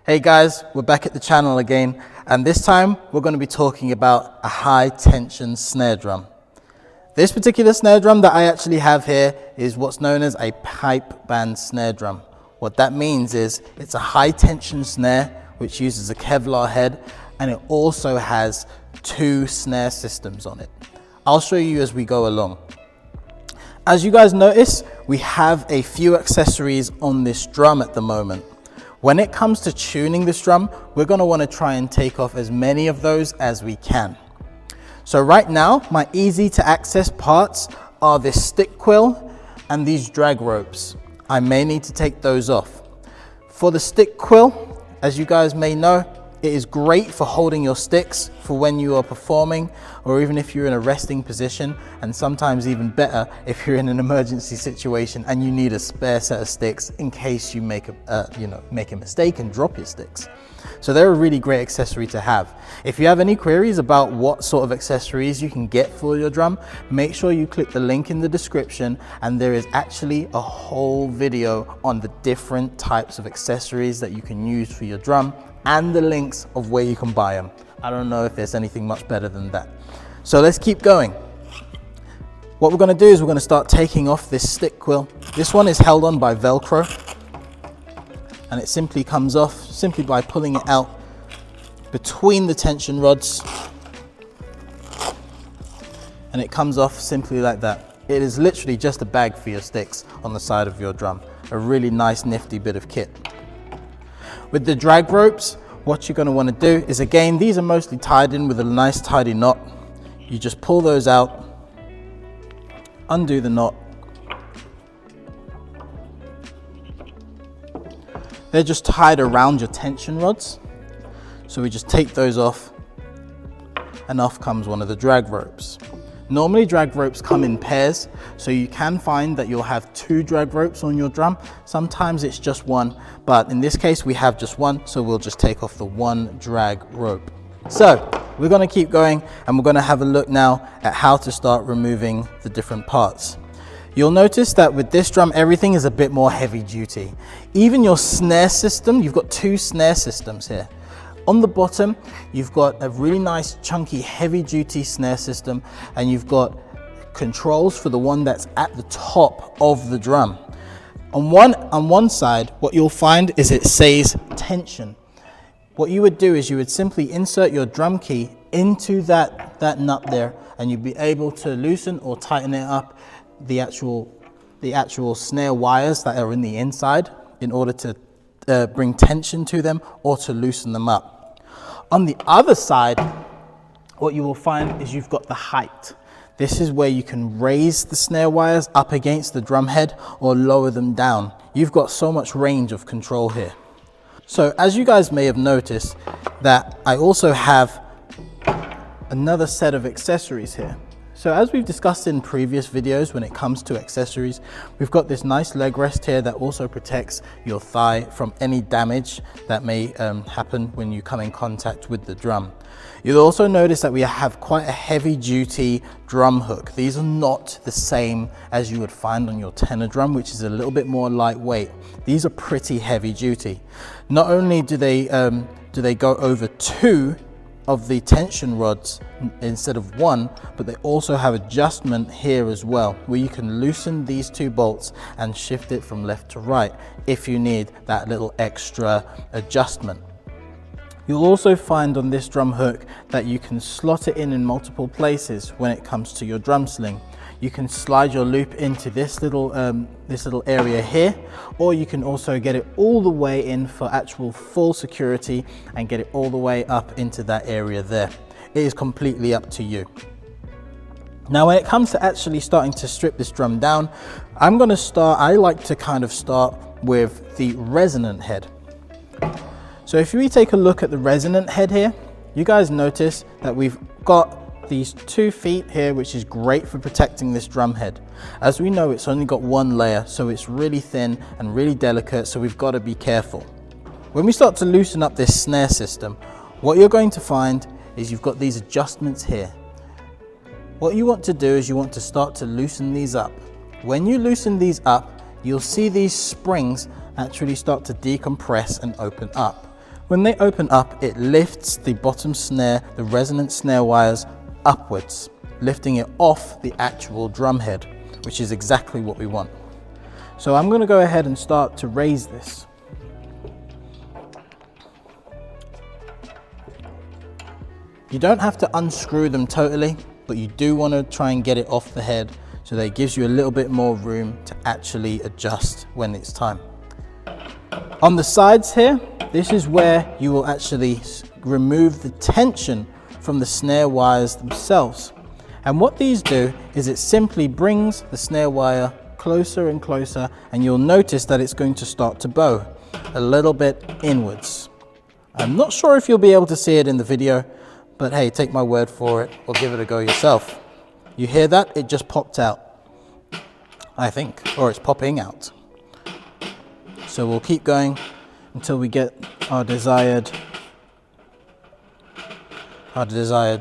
Hey guys, we're back at the channel again, and this time we're going to be talking about a high tension snare drum. This particular snare drum that I actually have here is what's known as a pipe band snare drum. What that means is it's a high tension snare which uses a Kevlar head, and it also has 2 snare systems on it. I'll show you as we go along. As you guys notice, we have a few accessories on this drum at the moment. When it comes to tuning this drum, we're going to want to try and take off as many of those as we can. So right now, my easy to access parts are this stick quill and these drag ropes. I may need to take those off. For the stick quill, as you guys may know, it is great for holding your sticks for when you are performing, or even if you're in a resting position, and sometimes even better if you're in an emergency situation and you need a spare set of sticks in case you make a mistake and drop your sticks. So they're a really great accessory to have. If you have any queries about what sort of accessories you can get for your drum, make sure you click the link in the description, and there is actually a whole video on the different types of accessories that you can use for your drum and the links of where you can buy them. I don't know if there's anything much better than that. So let's keep going. What we're going to do is we're going to start taking off this stick quill. This one is held on by Velcro, and it simply comes off simply by pulling it out between the tension rods, and it comes off simply like that. It is literally just a bag for your sticks on the side of your drum. A really nice nifty bit of kit. With the drag ropes, what you're going to want to do is, again, these are mostly tied in with a nice tidy knot. You just pull those out, undo the knot. They're just tied around your tension rods. So we just take those off, and off comes one of the drag ropes. Normally drag ropes come in pairs, so you can find that you'll have 2 drag ropes on your drum. Sometimes it's just one, but in this case we have just one, so we'll just take off the 1 drag rope. So we're going to keep going, and we're going to have a look now at how to start removing the different parts. You'll notice that with this drum, everything is a bit more heavy duty. Even your snare system, you've got 2 snare systems here. On the bottom, you've got a really nice chunky heavy duty snare system, and you've got controls for the one that's at the top of the drum. On one side, what you'll find is it says tension. What you would do is you would simply insert your drum key into that nut there, and you'd be able to loosen or tighten it up the actual snare wires that are in the inside in order to bring tension to them or to loosen them up. On the other side, what you will find is you've got the height. This is where you can raise the snare wires up against the drum head or lower them down. You've got so much range of control here. So as you guys may have noticed, that I also have another set of accessories here. So as we've discussed in previous videos, when it comes to accessories, we've got this nice leg rest here that also protects your thigh from any damage that may happen when you come in contact with the drum. You'll also notice that we have quite a heavy duty drum hook. These are not the same as you would find on your tenor drum, which is a little bit more lightweight. These are pretty heavy duty. Not only do they go over 2 of the tension rods instead of 1, but they also have adjustment here as well, where you can loosen these 2 bolts and shift it from left to right if you need that little extra adjustment. You'll also find on this drum hook that you can slot it in multiple places when it comes to your drum sling. You can slide your loop into this little area here, or you can also get it all the way in for actual full security and get it all the way up into that area there. It is completely up to you. Now when it comes to actually starting to strip this drum down, I like to kind of start with the resonant head. So if we take a look at the resonant head here, you guys notice that we've got these 2 feet here, which is great for protecting this drum head. As we know, it's only got 1 layer, so it's really thin and really delicate, so we've got to be careful. When we start to loosen up this snare system, what you're going to find is you've got these adjustments here. What you want to do is you want to start to loosen these up. When you loosen these up, you'll see these springs actually start to decompress and open up. When they open up, it lifts the bottom snare, the resonant snare wires upwards, lifting it off the actual drum head, which is exactly what we want. So I'm going to go ahead and start to raise this. You don't have to unscrew them totally, but you do want to try and get it off the head so that it gives you a little bit more room to actually adjust when it's time. On the sides here, this is where you will actually remove the tension from the snare wires themselves. And what these do is it simply brings the snare wire closer and closer, and you'll notice that it's going to start to bow a little bit inwards. I'm not sure if you'll be able to see it in the video, but hey, take my word for it or give it a go yourself. You hear that? It just popped out, I think, or it's popping out. So we'll keep going until we get our desired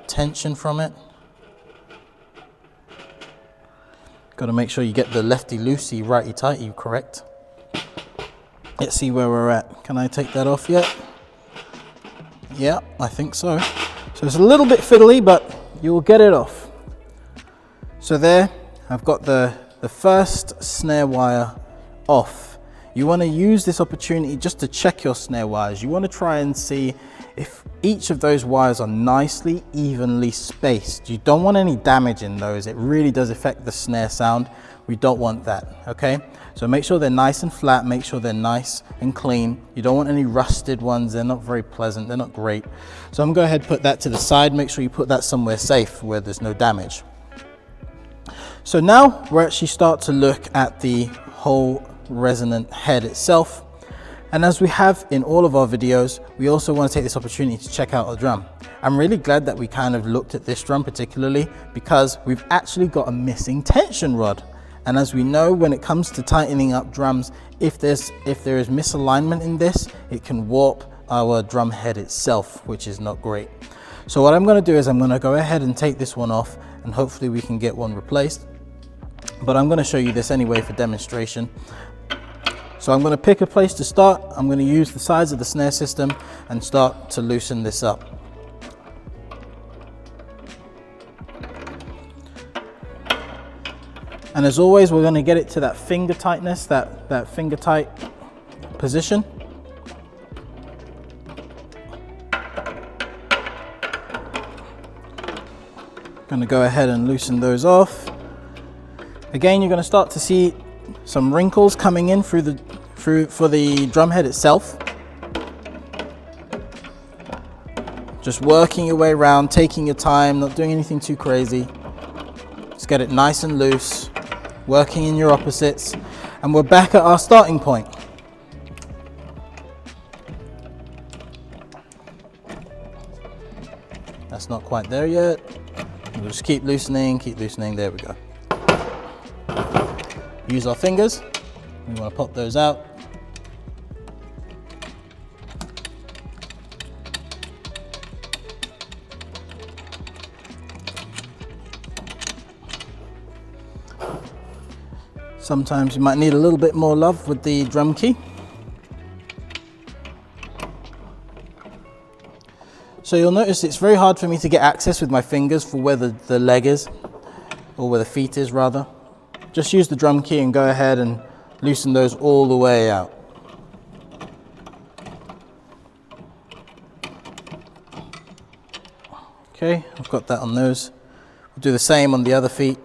tension from it. Got to make sure you get the lefty-loosey, righty-tighty correct. Let's see where we're at. Can I take that off yet? Yeah, I think so. So it's a little bit fiddly, but you'll get it off. So there, I've got the first snare wire off. You want to use this opportunity just to check your snare wires. You want to try and see if each of those wires are nicely, evenly spaced. You don't want any damage in those. It really does affect the snare sound. We don't want that, okay? So make sure they're nice and flat, make sure they're nice and clean. You don't want any rusted ones. They're not very pleasant, they're not great. So I'm gonna go ahead and put that to the side. Make sure you put that somewhere safe where there's no damage. So now we're actually start to look at the whole resonant head itself. And as we have in all of our videos, we also want to take this opportunity to check out our drum. I'm really glad that we kind of looked at this drum particularly because we've actually got a missing tension rod. And as we know, when it comes to tightening up drums, if there is misalignment in this, it can warp our drum head itself, which is not great. So what I'm going to do is I'm going to go ahead and take this one off, and hopefully we can get one replaced. But I'm going to show you this anyway for demonstration. So I'm going to pick a place to start. I'm going to use the sides of the snare system and start to loosen this up. And as always, we're going to get it to that finger tightness, that finger tight position. Going to go ahead and loosen those off. Again, you're going to start to see some wrinkles coming in for the drum head itself. Just working your way around, taking your time, not doing anything too crazy. Just get it nice and loose, working in your opposites, and we're back at our starting point. That's not quite there yet. We'll just keep loosening, there we go. Use our fingers, we want to pop those out. Sometimes you might need a little bit more love with the drum key. So you'll notice it's very hard for me to get access with my fingers for where the leg is, or where the feet is rather. Just use the drum key and go ahead and loosen those all the way out. Okay, I've got that on those. We'll do the same on the other feet.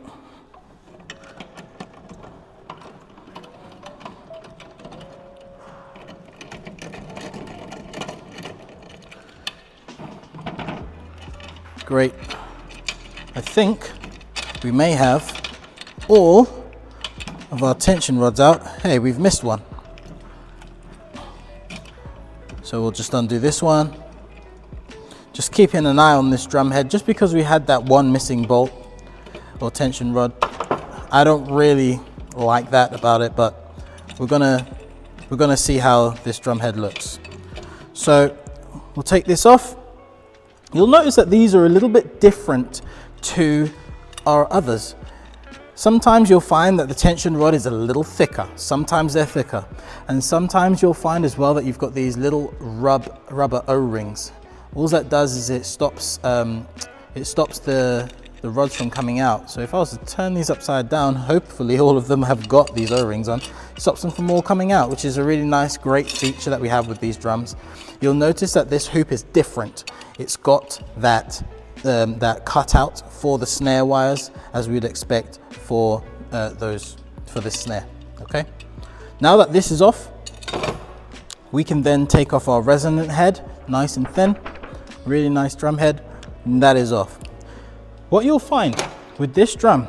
Great. I think we may have all of our tension rods out. Hey, we've missed one. So we'll just undo this one. Just keeping an eye on this drum head, just because we had that one missing bolt or tension rod. I don't really like that about it, but we're gonna see how this drum head looks. So we'll take this off. You'll notice that these are a little bit different to our others. Sometimes you'll find that the tension rod is a little thicker. Sometimes they're thicker. And sometimes you'll find as well that you've got these little rubber O-rings. All that does is it stops the rods from coming out. So if I was to turn these upside down, hopefully all of them have got these O-rings on. It stops them from all coming out, which is a really nice, great feature that we have with these drums. You'll notice that this hoop is different. It's got that cutout for the snare wires, as we'd expect for this snare. Okay. Now that this is off, we can then take off our resonant head, nice and thin, really nice drum head, and that is off. What you'll find with this drum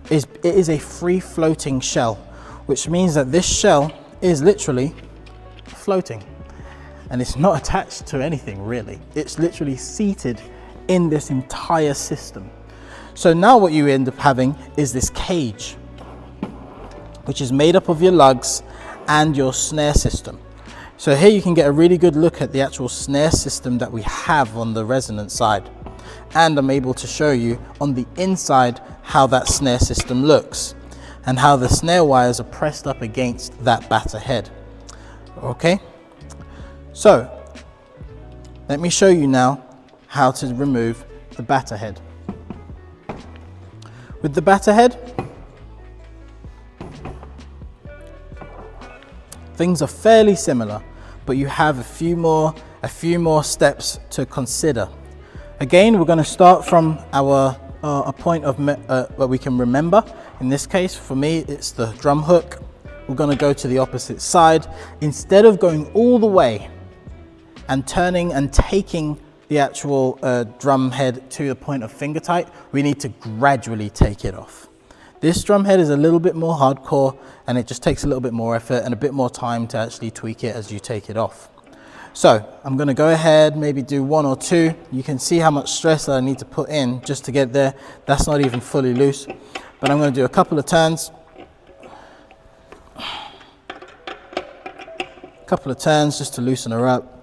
is it is a free floating shell, which means that this shell is literally floating and it's not attached to anything really. It's literally seated in this entire system. So now what you end up having is this cage, which is made up of your lugs and your snare system. So here you can get a really good look at the actual snare system that we have on the resonant side. And I'm able to show you on the inside how that snare system looks and how the snare wires are pressed up against that batter head. Okay, so let me show you now how to remove the batter head. With the batter head, things are fairly similar, but you have a few more steps to consider. Again, we're going to start from a point of what we can remember. In this case, for me, it's the drum hook. We're going to go to the opposite side. Instead of going all the way and turning and taking the actual drum head to the point of finger tight, we need to gradually take it off. This drum head is a little bit more hardcore and it just takes a little bit more effort and a bit more time to actually tweak it as you take it off. So I'm going to go ahead, maybe do one or two. You can see how much stress that I need to put in just to get there. That's not even fully loose, but I'm going to do a couple of turns. Just to loosen her up.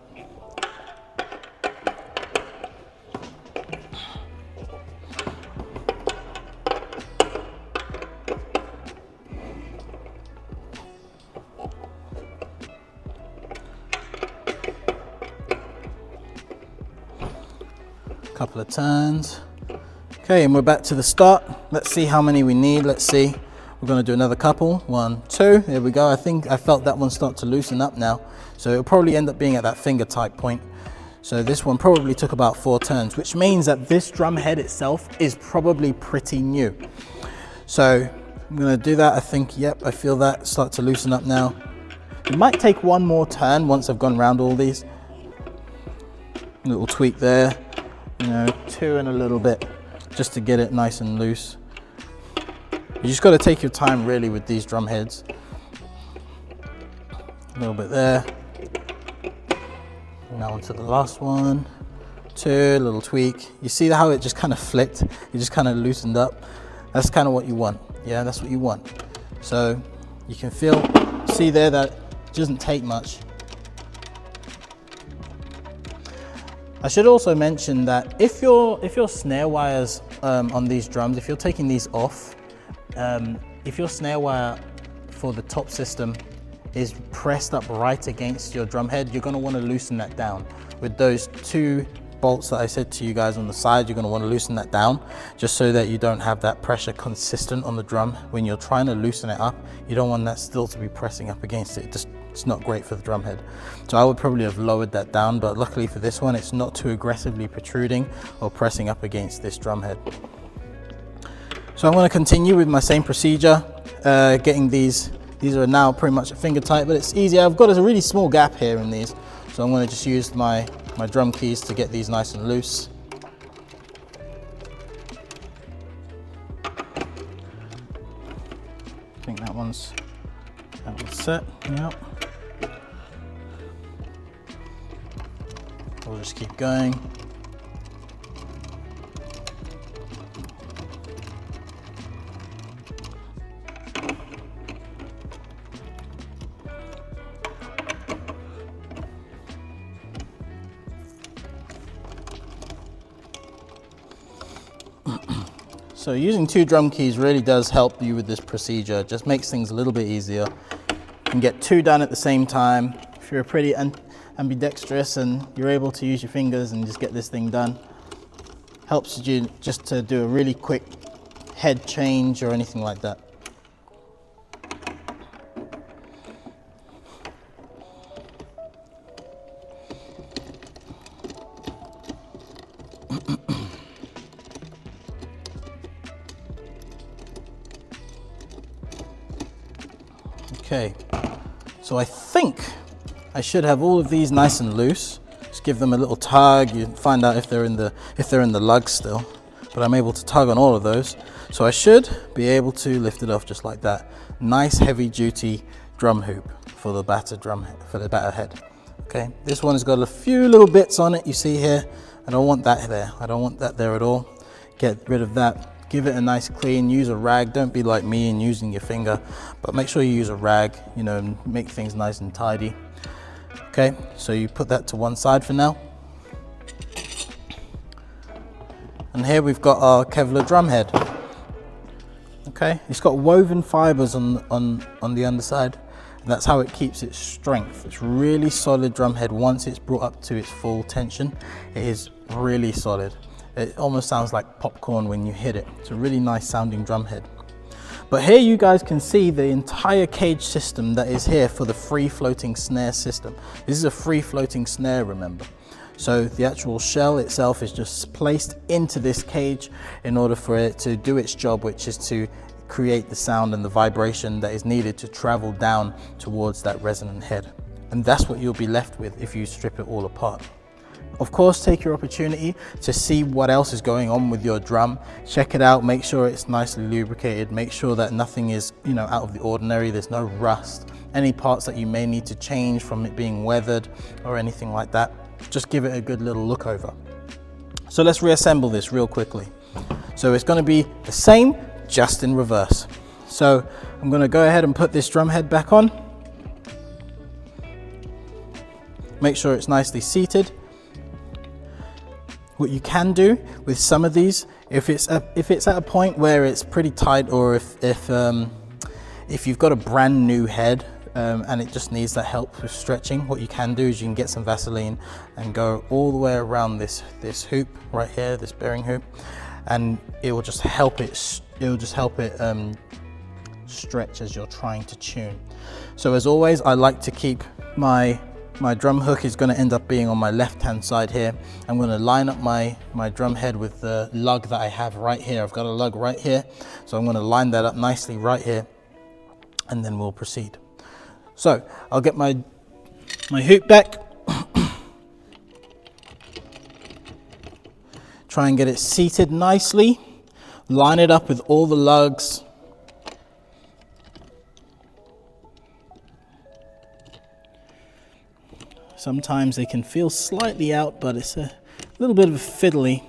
Couple of turns. Okay, and we're back to the start. Let's see how many we need. Let's see. We're going to do another couple. 1, 2. There we go. I think I felt that one start to loosen up now. So it'll probably end up being at that finger tight point. So this one probably took about 4 turns, which means that this drum head itself is probably pretty new. So I'm going to do that. I think, yep, I feel that start to loosen up now. It might take one more turn once I've gone around all these. A little tweak there. 2 and a little bit just to get it nice and loose. You just got to take your time really with these drum heads. A little bit there. Now onto the last one. 2, a little tweak. You see how it just kind of flicked? It just kind of loosened up. That's kind of what you want. Yeah, that's what you want. So you can see there that it doesn't take much. I should also mention that if your snare wires on these drums, if you're taking these off, if your snare wire for the top system is pressed up right against your drum head, you're going to want to loosen that down. With those 2 bolts that I said to you guys on the side, you're going to want to loosen that down just so that you don't have that pressure consistent on the drum. When you're trying to loosen it up, you don't want that still to be pressing up against it. It's not great for the drum head. So I would probably have lowered that down, but luckily for this one, it's not too aggressively protruding or pressing up against this drum head. So I'm going to continue with my same procedure, getting these are now pretty much at finger tight, but it's easy. I've got a really small gap here in these, so I'm going to just use my drum keys to get these nice and loose. I think that one's set. Yep. We'll just keep going. So using 2 drum keys really does help you with this procedure. It just makes things a little bit easier. You can get 2 done at the same time. If you're pretty ambidextrous and you're able to use your fingers and just get this thing done, helps you just to do a really quick head change or anything like that. Okay, so I think I should have all of these nice and loose. Just give them a little tug. You find out if they're in the lugs still. But I'm able to tug on all of those, so I should be able to lift it off just like that. Nice heavy duty drum hoop for the batter head. Okay, this one has got a few little bits on it. You see here, I don't want that there. I don't want that there at all. Get rid of that. Give it a nice clean, use a rag. Don't be like me and using your finger, but make sure you use a rag, you know, and make things nice and tidy. Okay, so you put that to one side for now. And here we've got our Kevlar drum head. Okay, it's got woven fibers on the underside. And that's how it keeps its strength. It's really solid drum head. Once it's brought up to its full tension, it is really solid. It almost sounds like popcorn when you hit it. It's a really nice sounding drum head. But here you guys can see the entire cage system that is here for the free floating snare system. This is a free floating snare, remember. So the actual shell itself is just placed into this cage in order for it to do its job, which is to create the sound and the vibration that is needed to travel down towards that resonant head. And that's what you'll be left with if you strip it all apart. Of course, take your opportunity to see what else is going on with your drum. Check it out, make sure it's nicely lubricated, make sure that nothing is, you know, out of the ordinary, there's no rust. Any parts that you may need to change from it being weathered or anything like that, just give it a good little look over. So let's reassemble this real quickly. So it's going to be the same, just in reverse. So I'm going to go ahead and put this drum head back on. Make sure it's nicely seated. What you can do with some of these, if it's at a point where it's pretty tight, or if you've got a brand new head and it just needs that help with stretching, what you can do is you can get some Vaseline and go all the way around this hoop right here, this bearing hoop, and it will just help it. Stretch as you're trying to tune. So as always, I like to keep my drum hook is going to end up being on my left hand side here. I'm going to line up my drum head with the lug that I have right here. I've got a lug right here, so I'm going to line that up nicely right here, and then we'll proceed. So I'll get my hoop back, try and get it seated nicely, line it up with all the lugs. Sometimes they can feel slightly out, but it's a little bit fiddly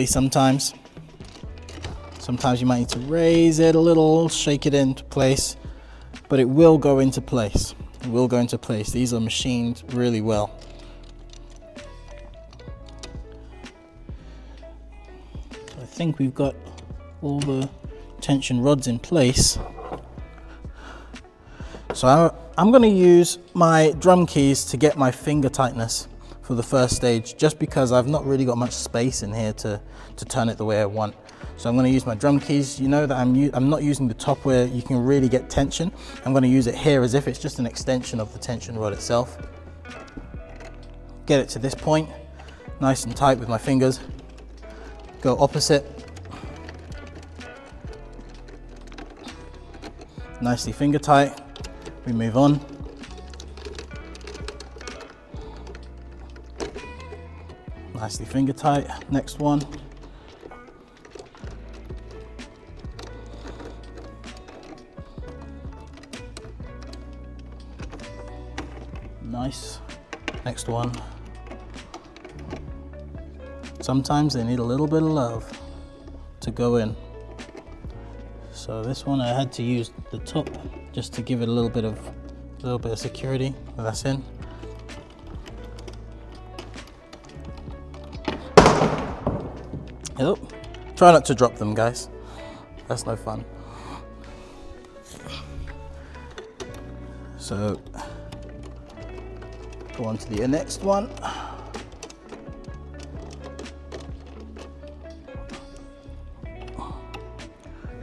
sometimes. Sometimes you might need to raise it a little, shake it into place, but it will go into place. It will go into place. These are machined really well. So I think we've got all the tension rods in place. So I'm going to use my drum keys to get my finger tightness for the first stage, just because I've not really got much space in here to turn it the way I want. So I'm going to use my drum keys. You know that I'm not using the top where you can really get tension. I'm going to use it here as if it's just an extension of the tension rod itself. Get it to this point, nice and tight with my fingers. Go opposite. Nicely finger tight. We move on. Nicely finger tight. Next one. Nice. Next one. Sometimes they need a little bit of love to go in. So this one I had to use the top just to give it a little bit of security. That's in. Yep. Try not to drop them, guys. That's no fun. So go on to the next one.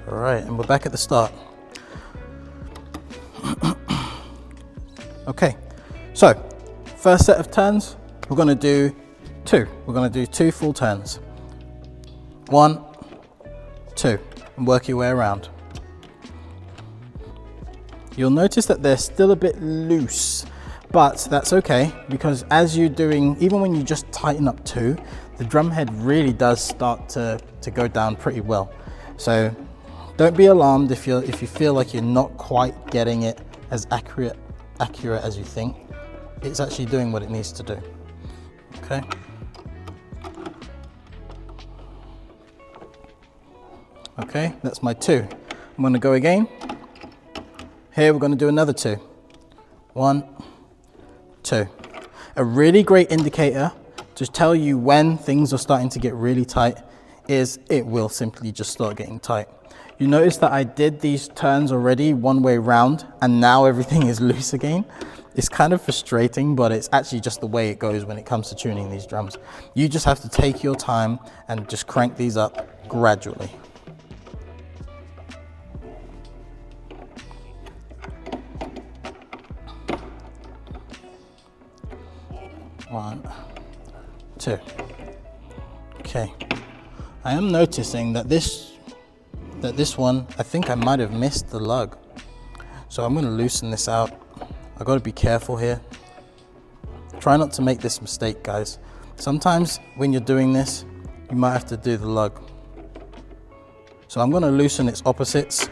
All right, and we're back at the start. Okay, so first set of turns, we're going to do two. We're going to do 2 full turns. 1, 2, and work your way around. You'll notice that they're still a bit loose, but that's okay, because as you're doing, even when you just tighten up 2, the drum head really does start to go down pretty well. So don't be alarmed if you feel like you're not quite getting it as accurate as you think. It's actually doing what it needs to do. Okay. Okay, that's my 2. I'm going to go again. Here we're going to do another 2. 1, 2. A really great indicator to tell you when things are starting to get really tight is it will simply just start getting tight. You notice that I did these turns already one way round and now everything is loose again. It's kind of frustrating, but it's actually just the way it goes when it comes to tuning these drums. You just have to take your time and just crank these up gradually. One, 2. Okay. I am noticing that this one, I think I might have missed the lug. So I'm going to loosen this out. I've got to be careful here. Try not to make this mistake, guys. Sometimes when you're doing this, you might have to do the lug. So I'm going to loosen its opposites.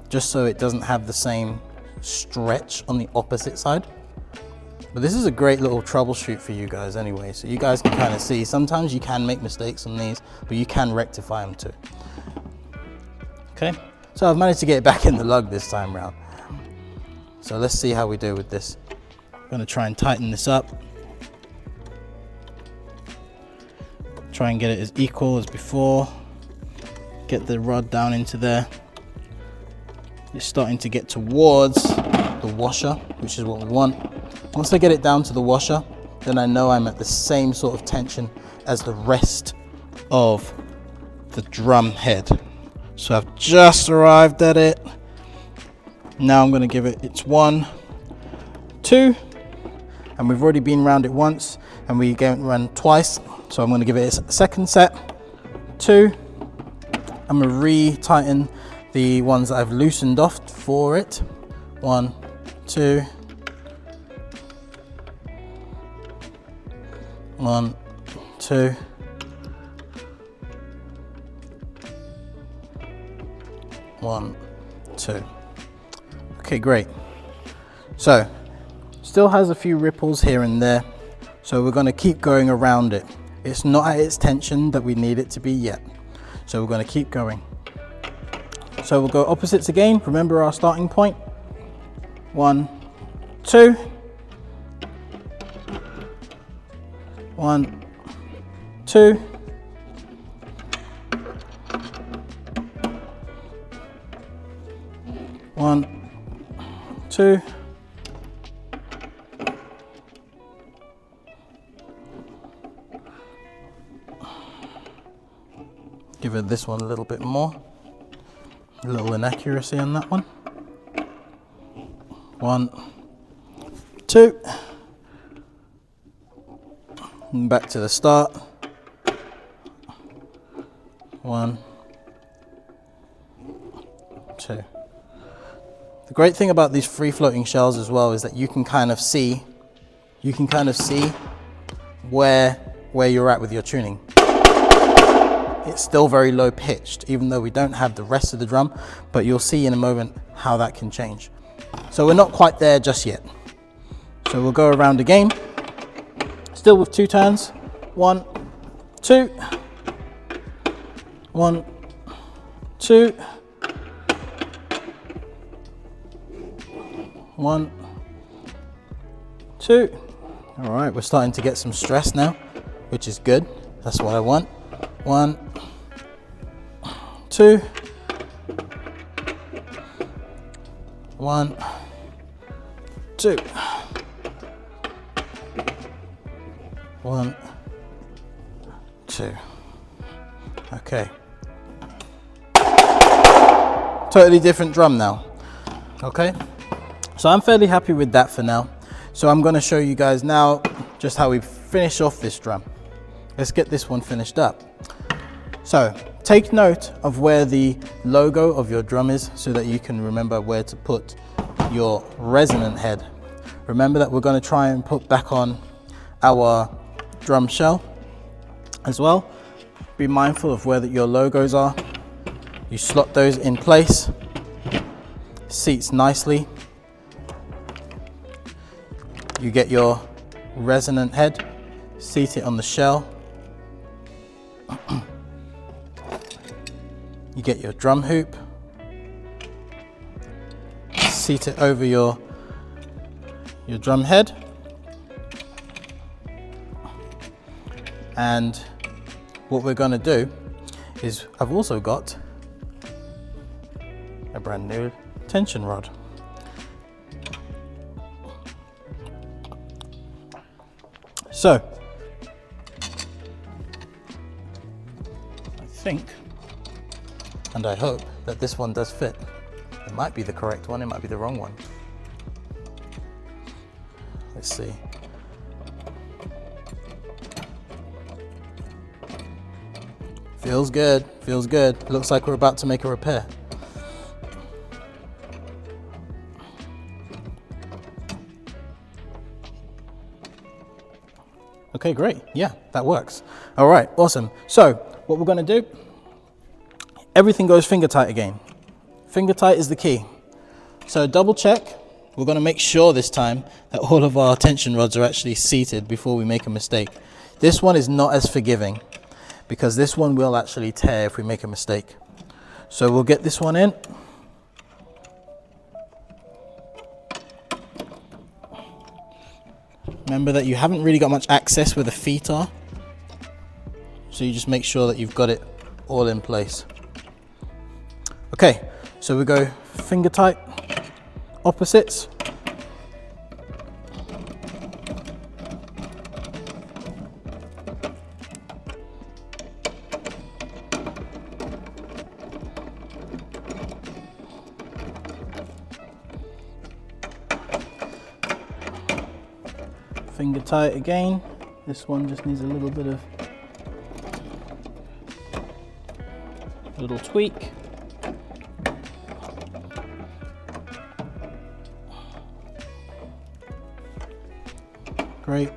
Just so it doesn't have the same stretch on the opposite side. But this is a great little troubleshoot for you guys anyway, so you guys can kind of see. Sometimes you can make mistakes on these, but you can rectify them too. Okay, so I've managed to get it back in the lug this time round. So let's see how we do with this. I'm going to try and tighten this up. Try and get it as equal as before. Get the rod down into there. It's starting to get towards the washer, which is what we want. Once I get it down to the washer, then I know I'm at the same sort of tension as the rest of the drum head. So I've just arrived at it. Now I'm going to give it its 1, 2, and we've already been round it once and we get run twice. So I'm going to give it a second set, 2. I'm going to re-tighten the ones that I've loosened off for it. 1, 2. 1, 2. 1, 2. Okay, great. So, still has a few ripples here and there. So we're going to keep going around it. It's not at its tension that we need it to be yet. So we're going to keep going. So we'll go opposites again. Remember our starting point. 1, 2. 1, 2. 1, 2. Give it this one a little bit more. A little inaccuracy on that one. 1, 2. And back to the start. 1, 2. The great thing about these free floating shells as well is that you can kind of see where you're at with your tuning. It's still very low pitched, even though we don't have the rest of the drum, but you'll see in a moment how that can change. So we're not quite there just yet. So we'll go around again, still with 2 turns. 1, 2. 1, 2. 1, 2. All right, we're starting to get some stress now, which is good. That's what I want. 1, 2. 1, 2. 1, 2. Okay. Totally different drum now. Okay. So I'm fairly happy with that for now. So I'm going to show you guys now just how we finish off this drum. Let's get this one finished up. So take note of where the logo of your drum is so that you can remember where to put your resonant head. Remember that we're going to try and put back on our drum shell as well. Be mindful of where your logos are. You slot those in place. Seats nicely. You get your resonant head, seat it on the shell. You get your drum hoop, seat it over your drum head, and what we're going to do is I've also got a brand new tension rod. So I think and I hope that this one does fit. It might be the correct one, it might be the wrong one. Let's see. Feels good, feels good. Looks like we're about to make a repair. Okay, great. Yeah, that works. All right, awesome. So what we're going to do, everything goes finger tight again. Finger tight is the key. So double check. We're going to make sure this time that all of our tension rods are actually seated before we make a mistake. This one is not as forgiving because this one will actually tear if we make a mistake. So we'll get this one in. Remember that you haven't really got much access where the feet are. So you just make sure that you've got it all in place. Okay, so we go finger tight, opposites. Finger tight again. This one just needs a little bit of little tweak. Great.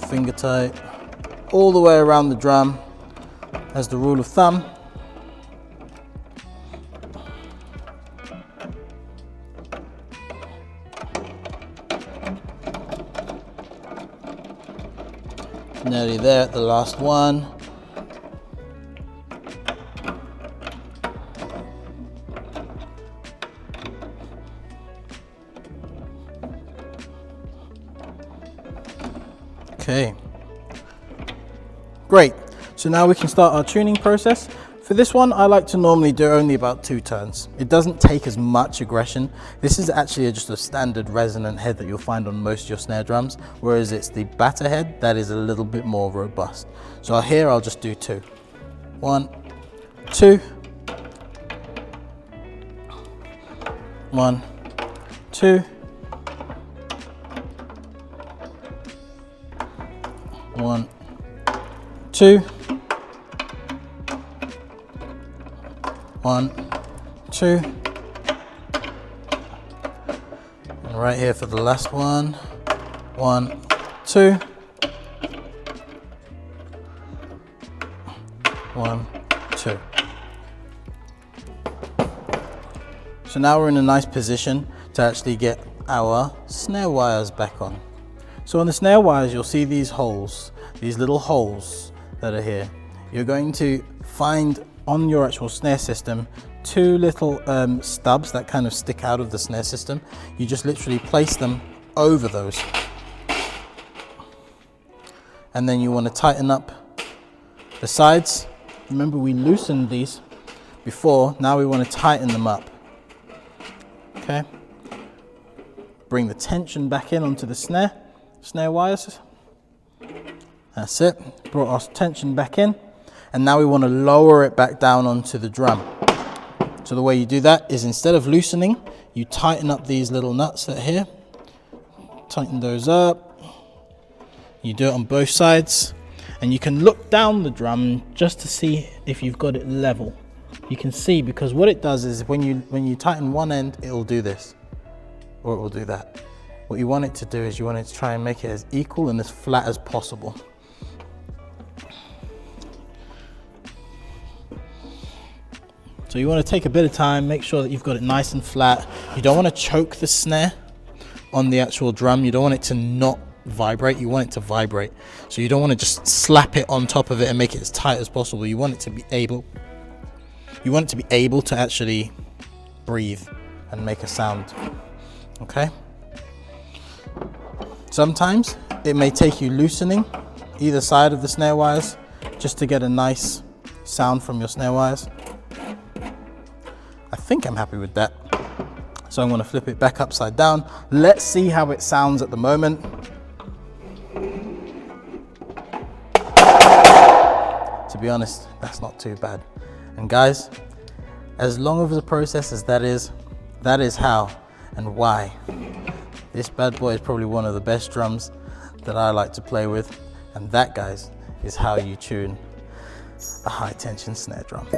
Finger tight all the way around the drum as the rule of thumb. Nearly there at the last one. Okay, great. So now we can start our tuning process. For this one, I like to normally do only about 2 turns. It doesn't take as much aggression. This is actually just a standard resonant head that you'll find on most of your snare drums, whereas it's the batter head that is a little bit more robust. So here I'll just do 2. 1, 2. 1, 2. 1, 2. 1, 2. And right here for the last one. 1, 2. 1, 2. So now we're in a nice position to actually get our snare wires back on. So on the snare wires, you'll see these holes, these little holes that are here. You're going to find on your actual snare system 2 little stubs that kind of stick out of the snare system. You just literally place them over those. And then you want to tighten up the sides. Remember, we loosened these before, now we want to tighten them up. Okay? Bring the tension back in onto the snare wires. That's it. Brought our tension back in. And now we want to lower it back down onto the drum. So the way you do that is, instead of loosening, you tighten up these little nuts that are here. Tighten those up. You do it on both sides. And you can look down the drum just to see if you've got it level. You can see, because what it does is when you tighten one end, it will do this, or it will do that. What you want it to do is you want it to try and make it as equal and as flat as possible. So you want to take a bit of time, make sure that you've got it nice and flat. You don't want to choke the snare on the actual drum. You don't want it to not vibrate. You want it to vibrate. So you don't want to just slap it on top of it and make it as tight as possible. You want it to be able to actually breathe and make a sound. Okay? Sometimes it may take you loosening either side of the snare wires just to get a nice sound from your snare wires. I think I'm happy with that. So I'm going to flip it back upside down. Let's see how it sounds at the moment. To be honest, that's not too bad. And guys, as long of a process as that is how and why this bad boy is probably one of the best drums that I like to play with. And that, guys, is how you tune a high tension snare drum.